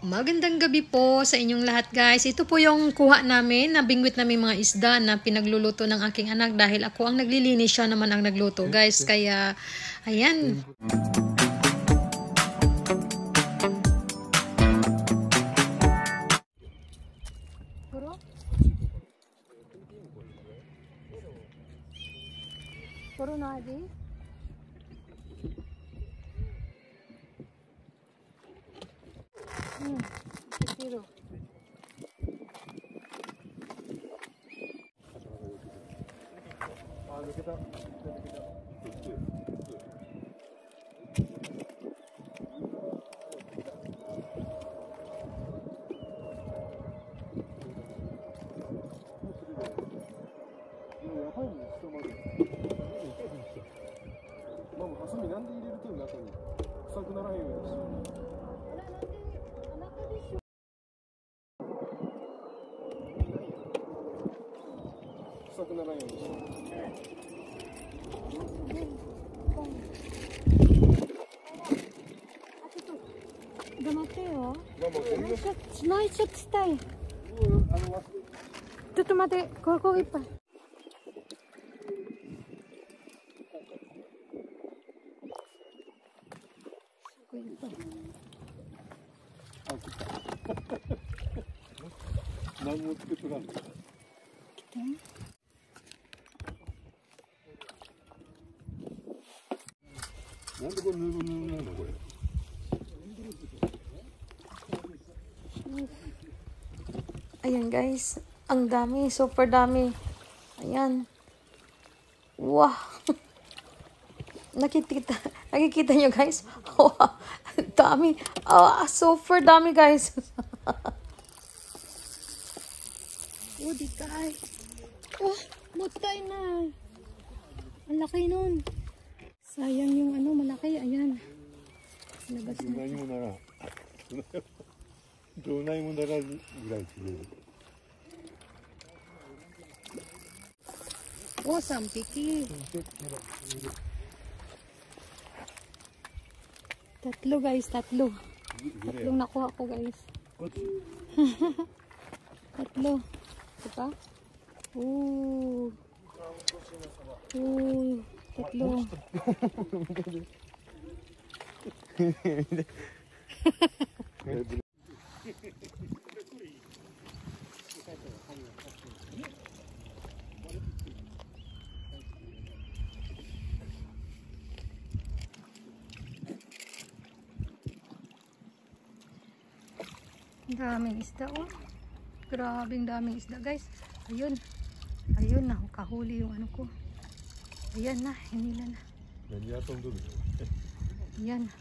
Magandang gabi po sa inyong lahat guys. Ito po yung kuha namin, nabingwit namin mga isda na pinagluluto ng aking anak dahil ako ang naglilinis, siya naman ang nagluto guys. Kaya ayan. Puro nadi. Zero. Damateo. Naik shot stay. ちょっと待って、ここいっぱい。何も作ってない。来て。なんでこれぬるぬるなのこれ。Ayan guys, ang dami, super dami. Ayan. Wow. Nakikita nyo guys? Wow. Dami. Super dami guys. Di kay. Mutay na. Ang laki nun. Sayang yung malaki. Ayan. Labas na. Donay mo na lang guys. Sampiki. Tatlo guys, tatlo. Tatlong nakuha ko guys. Tatlo. Diba? Tatlo. Daming isda Grabing daming isda guys. Ayun na, kahuli yung ko. Ayan na, hinila na. Ayan.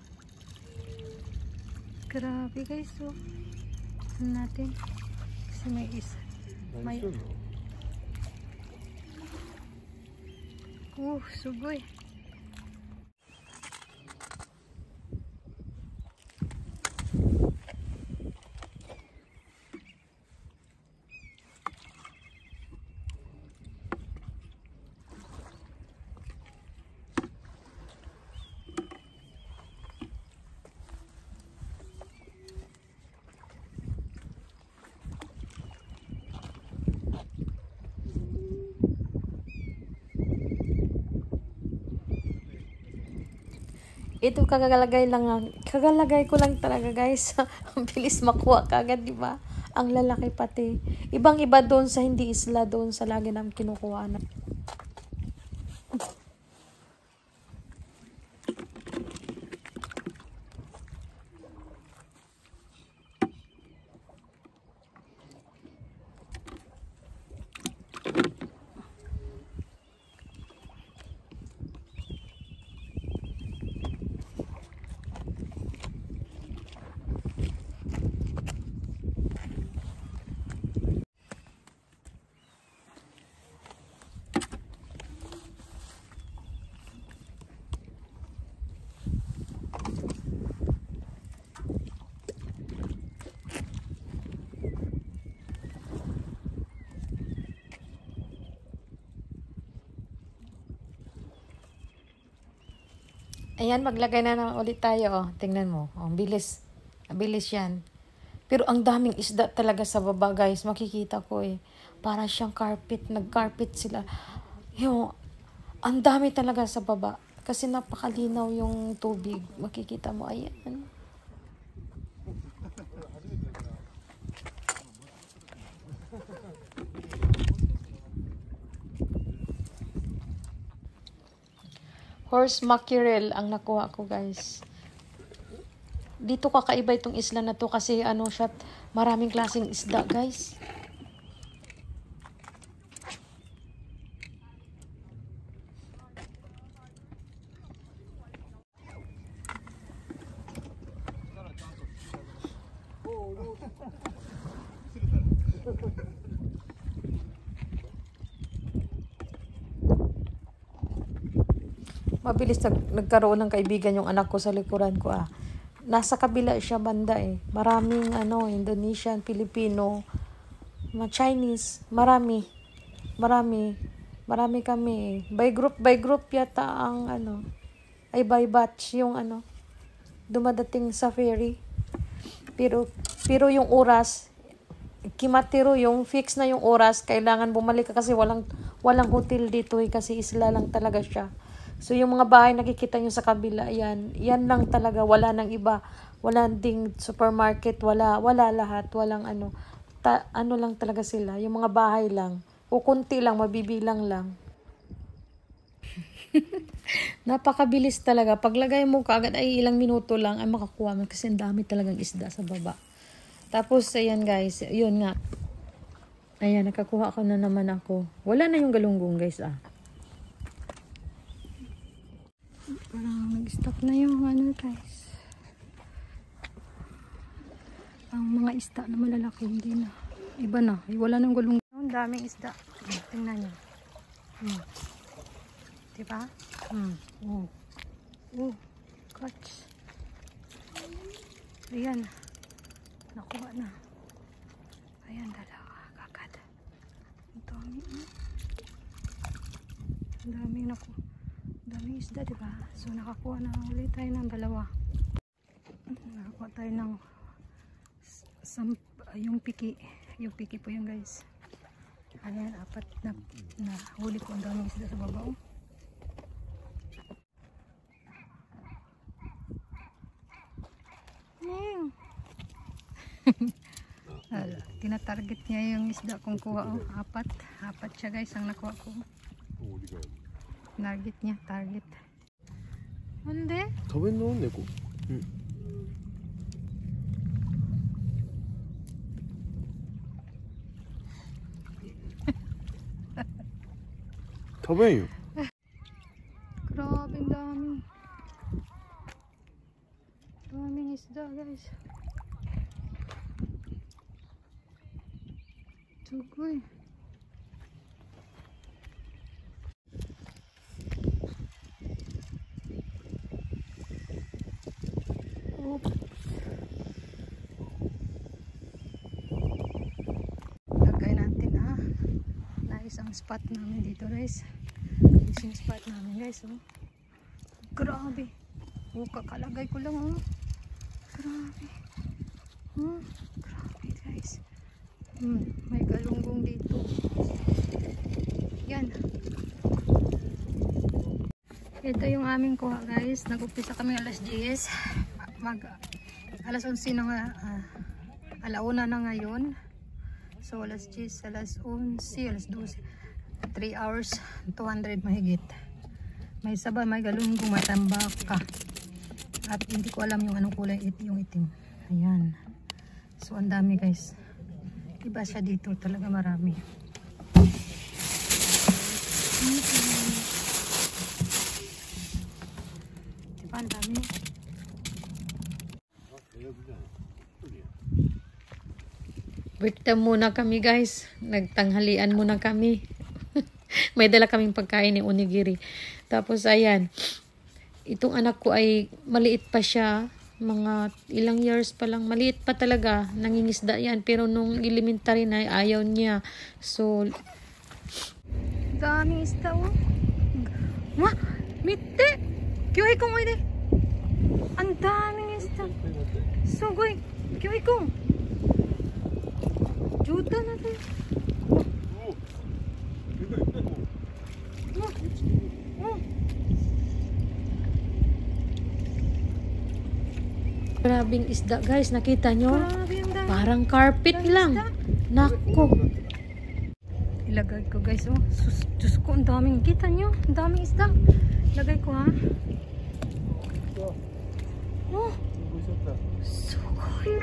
Grabe guys, natin. Kasi may isa. Sugoy. Ito kagalagay ko lang talaga guys. Ang bilis makuha kagad, di ba? Ang lalaki pati. Ibang-iba doon sa hindi isla doon sa lagi namin kinukuha na. Ayan, maglagay na naman ulit tayo. Oh. Tingnan mo. Oh, bilis. Bilis yan. Pero ang daming isda talaga sa baba, guys. Makikita ko eh. Para siyang carpet. Nag-carpet sila. Yung, ang dami talaga sa baba. Kasi napakalinaw yung tubig. Makikita mo, ayan. Horse mackerel ang nakuha ko, guys. Dito kakaiba itong isla na to kasi ano siya, maraming klaseng isda, guys. Mabilis nagkaroon ng kaibigan yung anak ko sa likuran ko ah. Nasa kabila siya banda eh. Maraming Indonesian, Filipino, mga Chinese, marami kami eh. By group yata ang by batch yung dumadating sa ferry. Pero yung oras, kimatiro yung fix na yung oras, kailangan bumalik ka kasi walang hotel dito eh, kasi isla lang talaga siya. So, yung mga bahay nakikita nyo sa kabila, yan lang talaga, wala nang iba, wala ding supermarket, wala lahat, walang lang talaga sila, yung mga bahay lang, o kunti lang, mabibilang lang. Napakabilis talaga, paglagay mo kaagad ay ilang minuto lang ay makakuha mo kasi ang dami talagang isda sa baba. Tapos, ayan guys, yun nga, ayan, nakakuha ko na naman ako, wala na yung galunggong guys Parang nag-stop na yung guys. Ang mga isda na malalaki hindi na. Iba na. Wala nang gulong. Ang daming isda. Tingnan nyo. Diba? Catch. Ayan. Nakuha na. Ayan, dalawa. Kagad. Ang dami. Ang daming nakuha. Daming isda, diba? So, nakakuha na ulit tayo ng dalawa. Nakakuha tayo ng yung piki. Yung piki po yan, guys. Ayan, 4 na huli ko. Ang daming isda sa babaw. Tinatarget niya yung isda kong kuha. 4 siya, guys, ang nakuha ko. Target niya, target. Hindi? Tawin no, neko. Tawin yun. Grabe, daming isda, guys. Tugoy. Lagay natin nice ang spot namin dito, guys. Fishing spot namin, guys. Grabe. Kakalagay ko lang grabe. Grabe, guys. May galunggong dito. Yan. Ito yung aming kuha, guys. Nag-upisa kami alas 10. Alas 11 na alauna na ngayon. So alas 10, alas 11, alas 12. 3 hours, 200 mahigit. May saba, may galunggong, may tambaka. At hindi ko alam yung anong kulay yung itim. Ayan. So ang dami, guys. Iba siya dito, talaga marami. Diba ang dami? Break time muna kami, guys. Nagtanghalian muna kami. May dala kaming pagkain ni onigiri. Tapos ayan. Itong anak ko ay maliit pa siya. Mga ilang years pa lang. Maliit pa talaga. Nangingisda yan. Pero nung elementary na ayaw niya. So, daming isda Wah! Mitte! Kyohei kong oide! Ang daming isda. Sugoy! Kyohei kong! punta natin. Grabing isda guys, nakita nyo? Grabe yung dami. Parang carpet lang. Nako. Ilagay ko guys, oh. Diyos ko, ang daming. Kita nyo? Ang daming isda. Ilagay ko ha. Oh. Sukoy.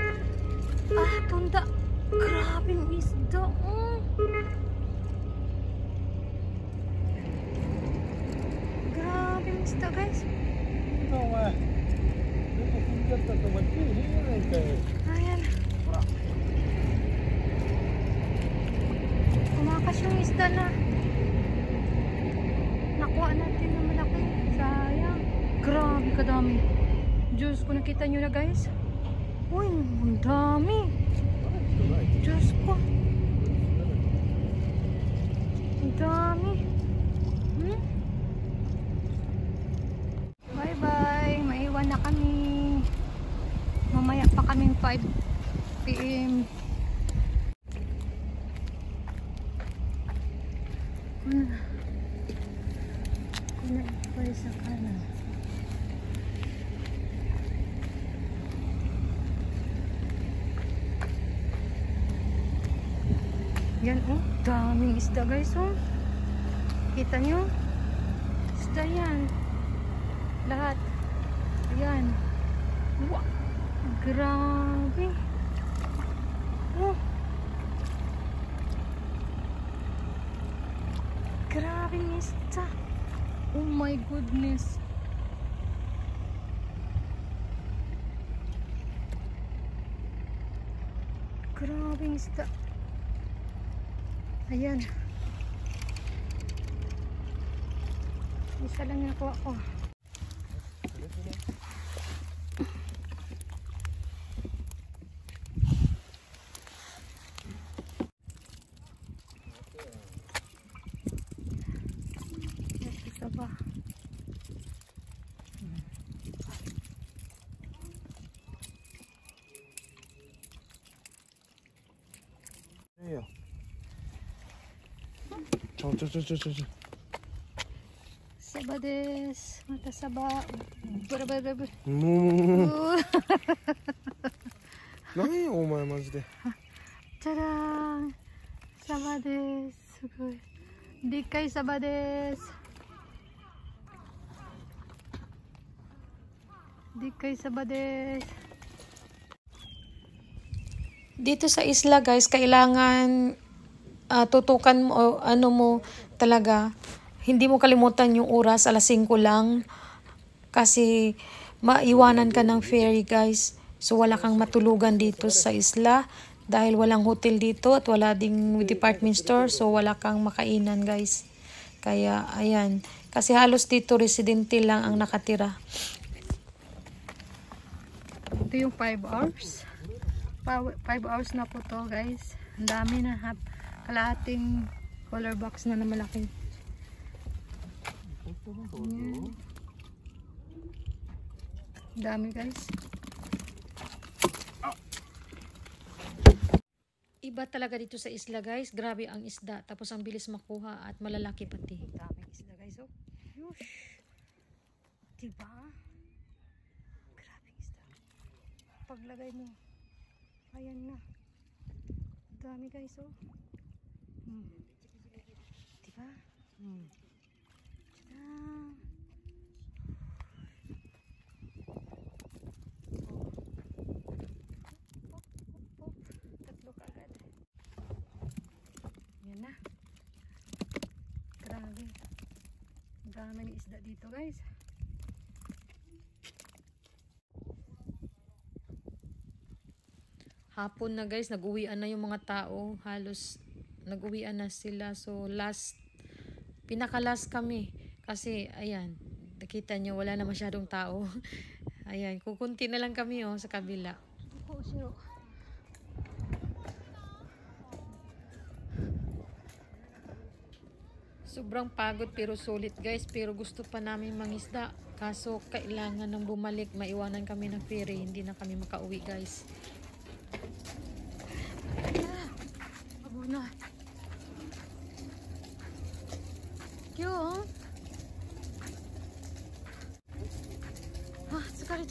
Ah, tunda. Grabing isda. Oh. Grabing isda guys. Ayan. Kumakas yung isda na nakuha natin na malaki. Sayang. Grabe kadami. Diyos ko, nakita nyo na guys. Uy, ang dami. Diyos ko. Ang dami. Bye bye. Maiwan na kami. Mamaya pa kaming 5 PM. Kuna pa sa kanan. Yan oh, daming isda guys oh. Kita nyo? Isda yan. Lahat. Ayan. Wow. Grabe. Oh. Grabe isda. Oh my goodness. Grabe isda. Ayan. Isa lang nakuha ko. Isa ba? Yeah. Saba des. Mata saba. Barabarabara. 何よお前マジで。 Tadang! Saba des. Sugoi. Dikay saba des. Dikay saba des. Dito sa isla guys, kailangan tutukan mo o ano mo talaga. Hindi mo kalimutan yung oras, alas 5 lang. Kasi maiwanan ka ng ferry guys. So wala kang matulugan dito sa isla. Dahil walang hotel dito at wala ding department store. So wala kang makainan guys. Kaya ayan. Kasi halos dito residente lang ang nakatira. Ito yung 5 hours. 5 hours na po to guys. Ang dami na kalahating color box na malaki. Yan. Dami guys. Iba talaga dito sa isla guys. Grabe ang isda. Tapos ang bilis makuha at malalaki pati. Daming isda guys. Oh. Yush. Diba? Grabing isda. Paglagay mo. Ayan na. Dami guys oh. Diba? Tada! Tatlo ka agad. Yan na. Grabe. Dami ng isda dito guys. Hapon na guys, nag-uwian na yung mga tao. Halos nag-uwian na sila. So pinaka-last kami. Kasi ayan, nakita nyo wala na masyadong tao. Ayan, kukunti na lang kami sa kabila. Oh, zero. Sobrang pagod pero sulit guys. Pero gusto pa namin mangisda. Kaso kailangan nang bumalik. Maiwanan kami ng ferry. Hindi na kami makauwi guys.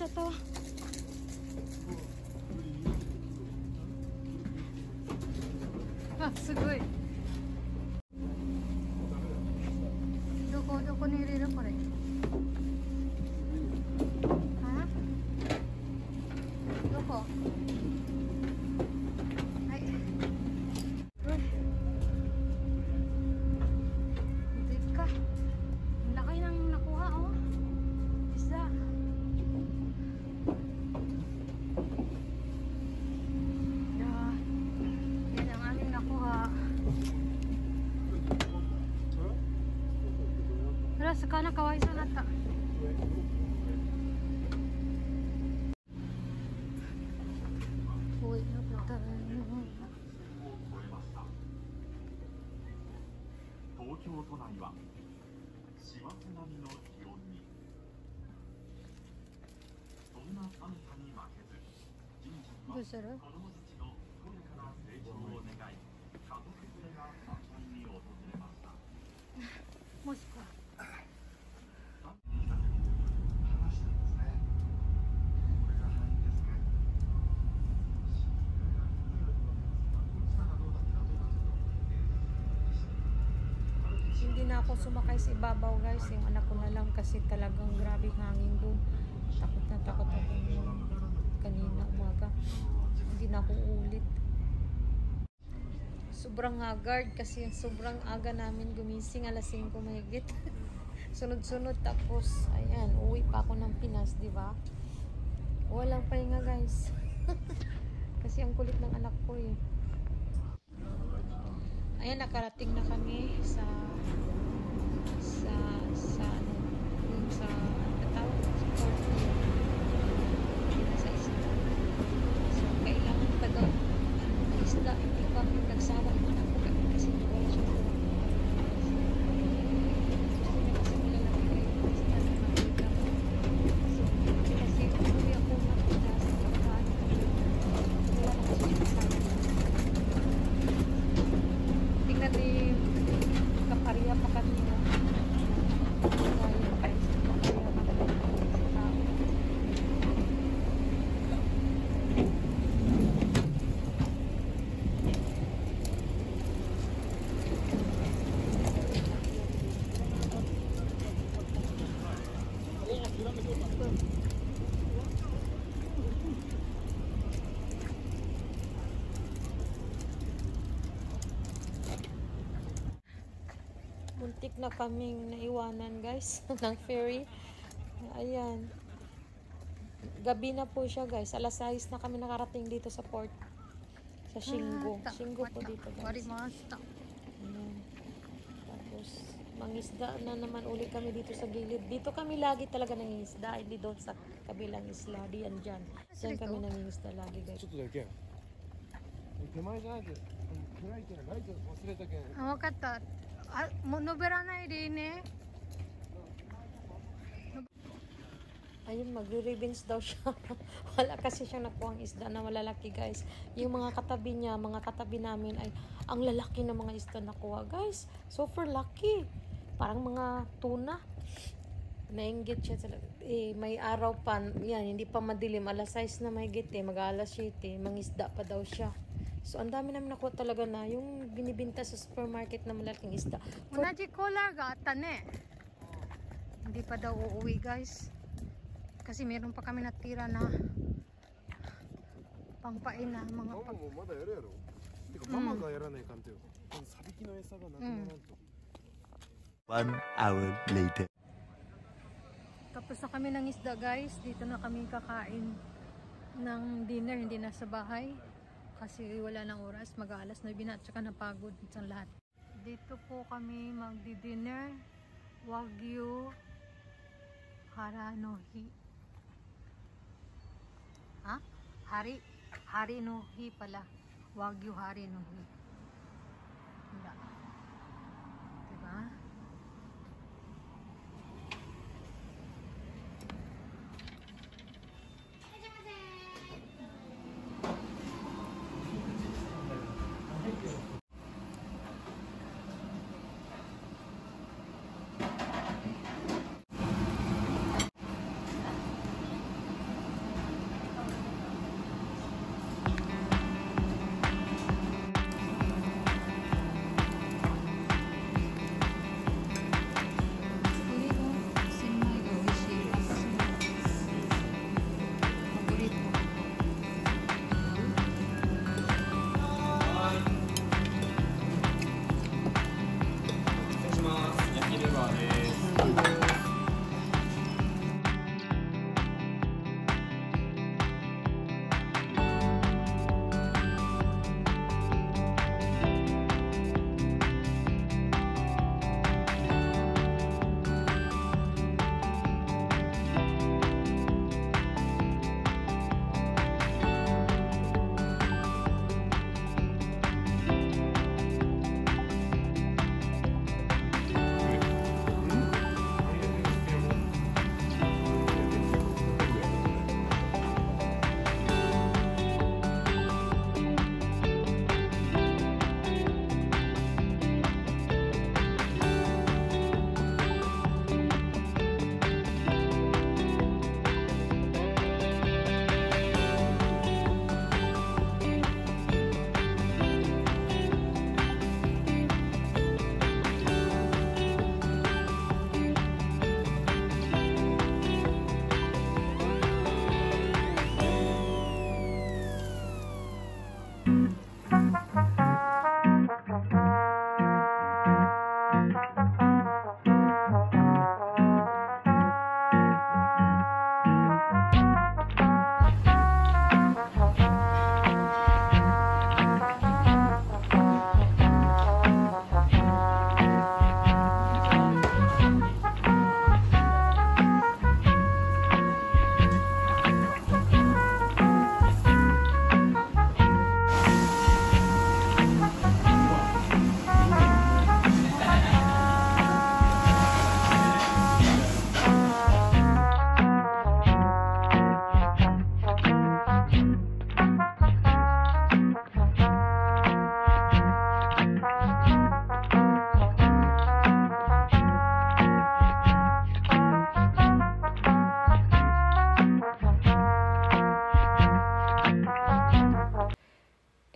ちゃったわ。あ、すごい。どこに入れるこれ。あ？どこ？はい。Di ka. Ang laki nang nakuha, oh. Isda. Yan. Yan ang aming nakuha. Tara, saka na kawai sa nata. Uy, napunta na. 東京都内は師走並みの気温に。そんな寒さに負けず、神社にはどうする？子供たちの健やかな成長を願い、家族連れが参拝に訪れました。もしか。話してますね。これが範囲ですね。Hindi na ako sumakay sa ibabaw guys, yung anak ko na lang kasi talagang grabe hangin doon. Takot na takot ako nung kanina umaga. Hindi na ako ulit. Sobrang haggard kasi sobrang aga namin gumising, alas 5 mahigit. Sunod-sunod tapos ayan, uwi pa ako ng Pinas, di ba? Walang pahinga guys. Kasi ang kulit ng anak ko eh. Ayan, nakarating na kami sa ano, yung sa tawag sa port sa isla. So, kailangan pa daw isla, hindi pa nagsawa yung anak ko kasi wala siya tulog. So, kasi malalaki kayo isla na makita ko. So, kasi uwi ako makita sa pagkaan. Wala na kasi siya kasama. Tingnan din kaparya pa kanina. Muntik na kaming naiwanan guys ng ferry. Ayan. Gabi na po siya guys. Alas 6 na kami nakarating dito sa port. Sa Shingo. Shingo po dito guys. Ayan. Tapos mangisda na naman uli kami dito sa gilid. Dito kami lagi talaga nangingisda. Hindi doon sa kabilang isla. Diyan dyan. Diyan kami nangingisda lagi guys. ちょっとだけ手前じゃないと暗いけんライト忘れたけん Ah, わかった。あ、もう登らないでいいね。 Ayun, magre-revenge daw siya. Wala kasi siyang nakuhang isda na malalaki guys. Yung mga katabi niya, mga katabi namin ay ang lalaki ng mga isda nakuha guys. Super lucky. Parang mga tuna. Nainggit siya talaga. May araw pa. Yan, hindi pa madilim. Alas 6 na mahigit eh. Mag-alas 7. Mangisda pa daw siya. So, ang dami namin nakuha talaga na yung binibinta sa supermarket na malaking isda. Unaji color ga atta ne. Hindi pa daw uuwi guys. Kasi meron pa kami natira na pangpain na mga ママもまだやるやろてかママがやらないかんてよサビキの餌がなくならんと 1 hour later. Tapos na kami ng isda guys. Dito na kami kakain ng dinner. Hindi na sa bahay. Kasi wala nang oras. Mag-aalas 9 na at saka napagod sa lahat. Dito po kami magdi-dinner. Wagyu Haranohi. Ha? Hari no hi pala. Wagyu Hari no hi. Wala. Diba?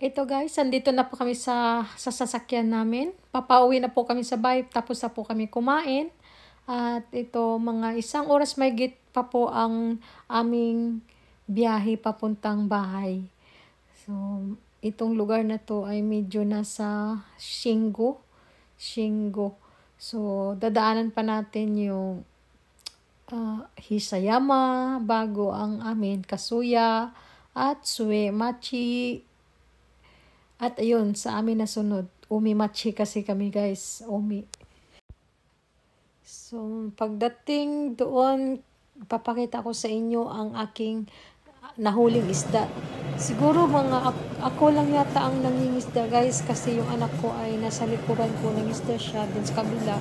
Ito guys, andito na po kami sa sasakyan namin. Papauwi na po kami sa bahay, tapos na po kami kumain. At ito, mga 1 oras mahigit pa po ang aming biyahe papuntang bahay. So, itong lugar na to ay medyo nasa Shingo. So, dadaanan pa natin yung Hisayama, bago ang amin Kasuya at Suemachi. At ayun, sa amin na sunod, Umimachi kasi kami guys, Umi. So, pagdating doon, papakita ko sa inyo ang aking nahuling isda. Siguro ako lang yata ang nangingisda guys, kasi yung anak ko ay nasa likuran ko, nangisda siya din sa kabila.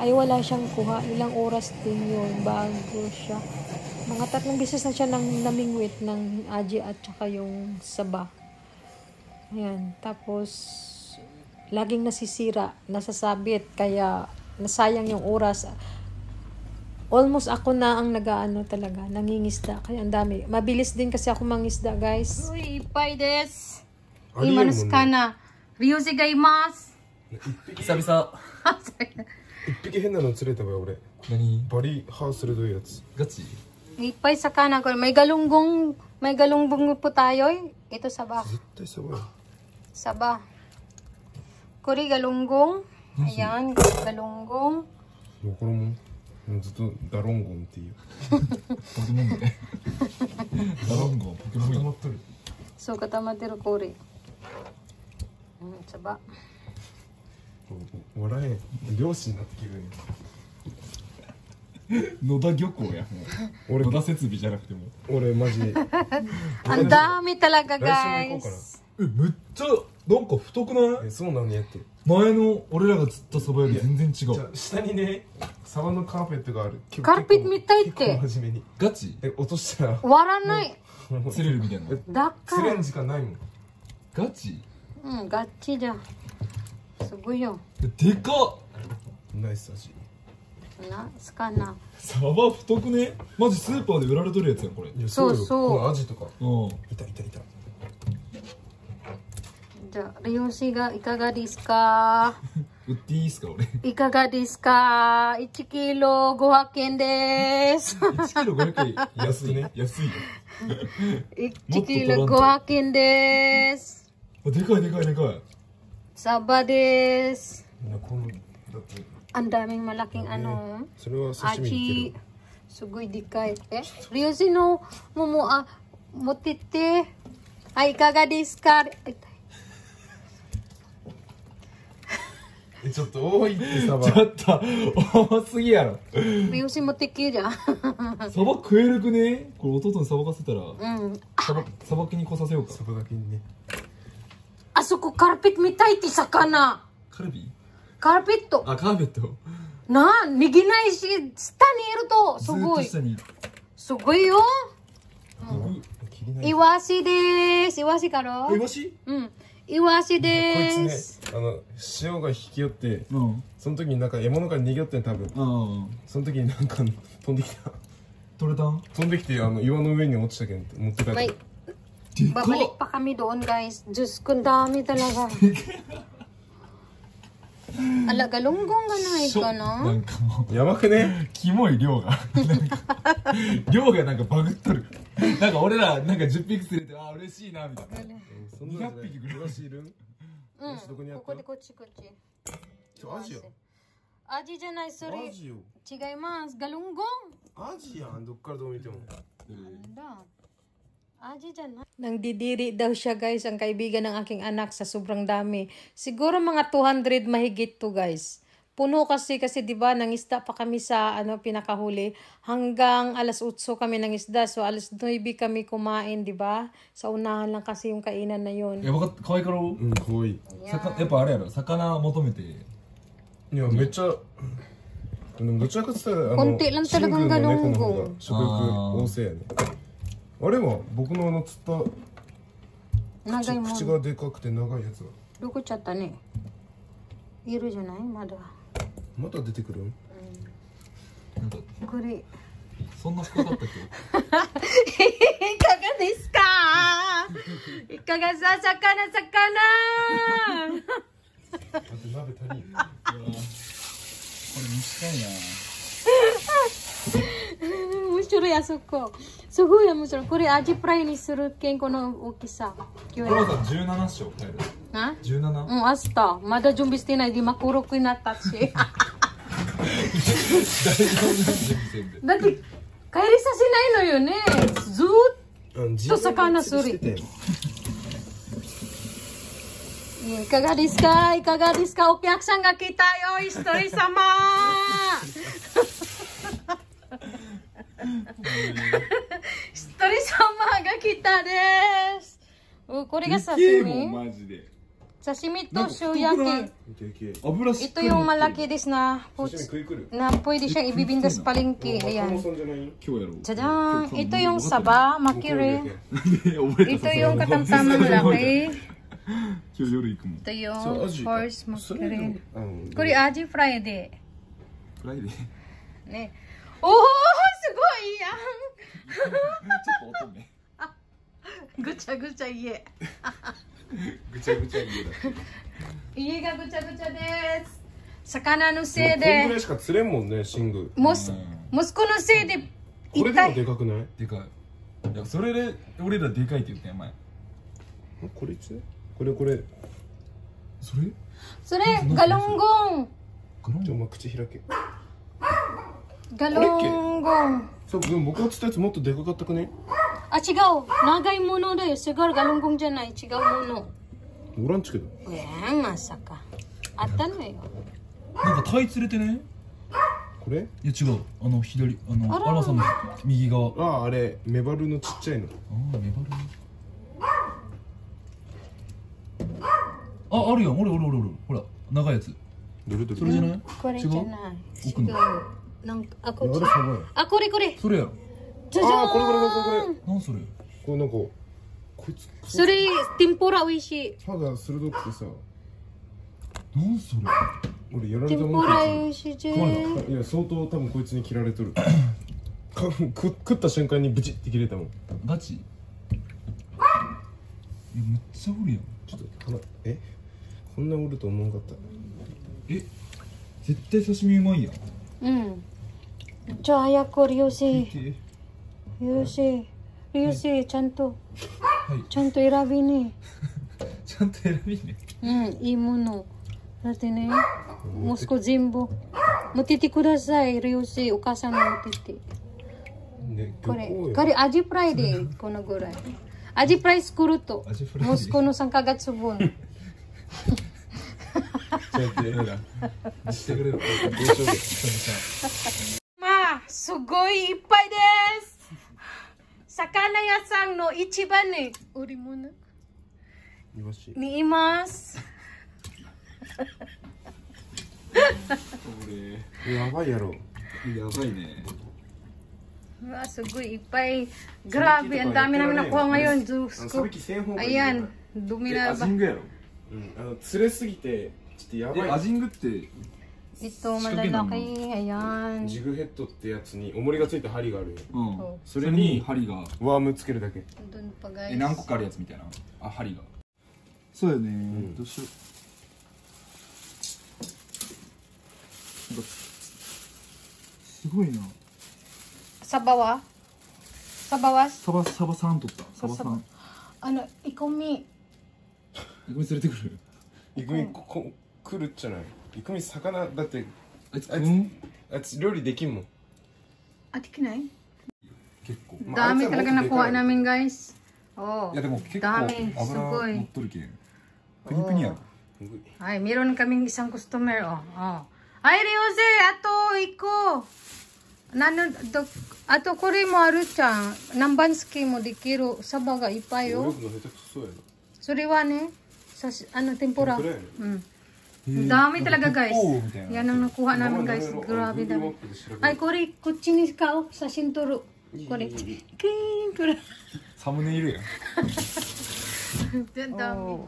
Ay wala siyang kuha, ilang oras din yun bago siya. Mga 3 beses na siya namingwit ng aji at saka yung saba. Ayan, tapos laging nasisira, nasasabit, kaya nasayang yung oras. Almost ako na ang talaga, nangingisda, kaya ang dami. Mabilis din kasi ako mangisda, guys. Uy, ipay des. Imanas ka na. Ryuji ga imasu. 久々一匹変なの釣れたわ俺。何バリ歯鋭いやつ。ガチ Ipay sa kanan ko. May galunggong po tayo. Ito saba. 絶対サバや。 Saba. Kuri galunggong. Ayan, galunggong. もうこれもずっとダロンゴンっていう。ポケモンでダロンゴポケモン固まっとる。 So, katamatir kuri. Saba. 笑え。漁師になってきるね。野田漁港やもう俺野田設備じゃなくても俺マジ。 Ang dami talaga, 来週も行こうか guys. めっちゃなんか太くないな。そうなんやって。前の俺らが釣ったそばより全然違じゃうあ下にね、サバのカーペットがある。カーペットみたいって結構真面目に。ガチ落としたら割らない。釣れるみたいなだから。釣れん時間ないもん。ガチガッチじゃん。すごいよ。でかっナイス味。な、すかな。サバ太くねマジスーパーで売られとるやつやんこれいやそうそうよこのアジとか。うんいたいたいた。じゃあ、漁師がいかがですか？売っていいっすか俺いかがですか？1キロ500円です。 1キロ500円安いね。安いよ1キロ500円です。あでかいでかいでかい Saba です。このだって。 Ang daming malaking ano. それは刺身にいけ Achi. る。 Sugoy di kay. Ryushi no motite. Ay,いかがですか？ちょっと多いってサバ。ちょっと多すぎやろRyushi motikeじゃん。サバ食えるくねこれ弟にさばかせたらうん。さばきに来させようかサバだけにね。 あそこカルペットみたいって魚。カルビカルペット。あカーペットなあ、逃げないし、下にいると、すずーっごい。と下にすごいよ。切りない。イワシでーす。イワシかろイワシうん。イワシこいでつねーす。、潮が引き寄って、うんその時になんか獲物から逃げ寄ってん多分。ああその時になんか飛んできた。取れたん飛んできて岩の上に落ちたけん持って帰っ May, た。でかっ babalik pa kami doon, guys. Diyos ko, ang dami talaga. Ala, galunggongがないかなな。んかもうやばくね。キモい量がなんか量がなんかバグっとる。なんか俺らなんか10匹釣れて、あー嬉しいなみたいな。そんなんじゃない200匹ぐらいブラシいる？うん、どこにあったここでこっちこっち。アジアジじゃない、そアれ。ジよ。違います。galunggong。アジやん。どっからどう見ても。Anda. Aji dyan, ha? Nangdidiri daw siya guys, ang kaibigan ng aking anak sa sobrang dami. Siguro mga 200 mahigit to guys. Puno kasi 'di ba nangisda pa kami sa pinakahuli hanggang alas 8 kami nangisda. So alas 9 kami kumain, 'di ba? Sa unahan lang kasi yung kainan na 'yon. やばか可愛いから。うん、かわいい。やっぱあれやろ、魚求めて。いや、めっちゃ。でもどちらかって言ったら、Konti lang talagang galunggong. 猫の方が食欲旺盛やね。あれは僕の釣った長いもん。口がでかくて長いやつは。どこ行っちゃったね。いるじゃないまだ。また出てくる？なんかこれ。そんな深かったっけ？いかがですかいかがさ、魚。あと鍋足りん。これ短いな。面白いあそこ。すごい面白い。これアジフライにするけんこの大きさ。お母さん17っしょ。な17？うん、明日。まだ準備してないで今黒くなったし。だって帰りさせないのよね。ずーっと魚する。いかがですかお客さんが来たよ、一人様一人様が来たです。これが刺身マジで。刺身と塩焼き。油 Ito yung malaki des na pwede siyang ibibinda sa palengke. Ayan. 今日やろう。 Tadaan! Ito yung saba, makiri. Ito yung katamtamang malaki. 今日夜行くもん。 Ito yung horse makiri. Kuri aji Friday. フライデー。ね。おーすごいやんちょっと音ね。ぐちゃぐちゃ家。ぐちゃぐちゃ家だ。家がぐちゃぐちゃです。魚のせいこんぐらでいしか釣れんもんね、シング。息子のせいでこれでもでかくない？でかい。いやそれで俺らでかいって言ったよ前。これいつ？これ。それ？それガロンゴン。お前口開け。ガロンゴン。そう、でも僕が釣ったやつもっとでかかったくね？あ、違う。長いものだよ。siguro galunggongじゃない。違うもの。おらんちけど。まさか。あったのよ。なんかタイ釣れてね。これ？いや違う。左アラさんの右側。ああ、あれメバルのちっちゃいの。ああメバル。あ、あるよ。俺ほら長いやつ。どれ？それじゃない？これじゃない。奥の。なんか、こっち。あ、これ。それやろ。じゃじゃーん。あ、これ。なんそれ？これなんかこいつ。それ天ぷら美味しい。歯が鋭くてさ。なんそれ？俺やられた天もん。ぷら美味しいじゃん。いや相当多分こいつに切られとる。食った瞬間にブチって切れたもん。ガチ？いやめっちゃおるやん。ちょっとこんなおると思わなかった。絶対刺身うまいやん。うん。じゃあ早くリオシちゃんと選びね。ちゃんと選びね。いいもの。だってね、息子全部持っててください。リオシお母さんが持ってて。これアジフライでこのぐらい。アジフライ作ると息子の3ヶ月分。まあすごいいっぱいです。魚屋さんの市場に売り物にいます。やばいやろ。やばいね。Wah, sugoy ipay. Grabe, ang dami namin nakuha ngayon. Diyos ko. Ayan, dumi na ba? 釣れすぎてちょっとやばい。アジングって Ito, malalaki. Ayan. ジグヘッドってやつに重りがついた針があるよ。それに針がワームつけるだけ。 Doon pa, guys. 何個かあるやつみたいな。あ、針が。そうだよね。どうしよう。すごいな。 Sa bawah? Sa bawas? サバさん取った。サバさん。 Ano, ikaw mi. イコミ連れてくる。イクミ来るじゃない。イクミ魚だってあいつ、あいつ料理できんもん。 Ah, di kinay? 結構。 Dami talaga nakuha namin, guys. Oh, いやでも結構 dami. 油 Sugoy. 乗っとるけん。プニプニやろ。 Ay, meron kaming isang customer, oh. Oh. Ay, Ryose, ato, iko. Ato, kore mo aru chan. Nambanski mo, di kiro. Sabaga, 泳 ipayo. ぐの下手くそやな。 Suriwa ne. Sa, ano, tempura. Tempura yan. Mm. Ang dami talaga, guys. Oh,みたいな。 Yan ang nakuha namin, guys. Grabe dami. Ay, kore, kuchinis ka, oh, sa shinturo. Kore. King, kore. サムネイルやん。 Ang dami.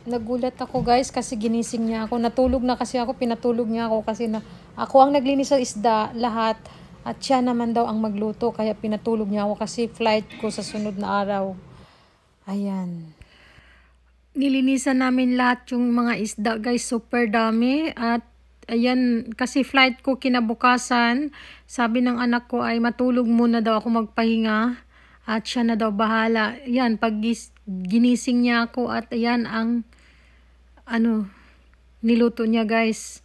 Nagulat ako guys kasi ginising niya ako. Natulog na kasi ako, pinatulog niya ako kasi ako ang naglinis sa isda lahat at siya naman daw ang magluto kaya pinatulog niya ako kasi flight ko sa sunod na araw. Ayan. Nilinisan namin lahat yung mga isda guys, super dami at ayan kasi flight ko kinabukasan. Sabi ng anak ko ay matulog muna daw ako magpahinga at siya na daw bahala. Ayan, pag ginising niya ako at ayan ang niluto niya guys.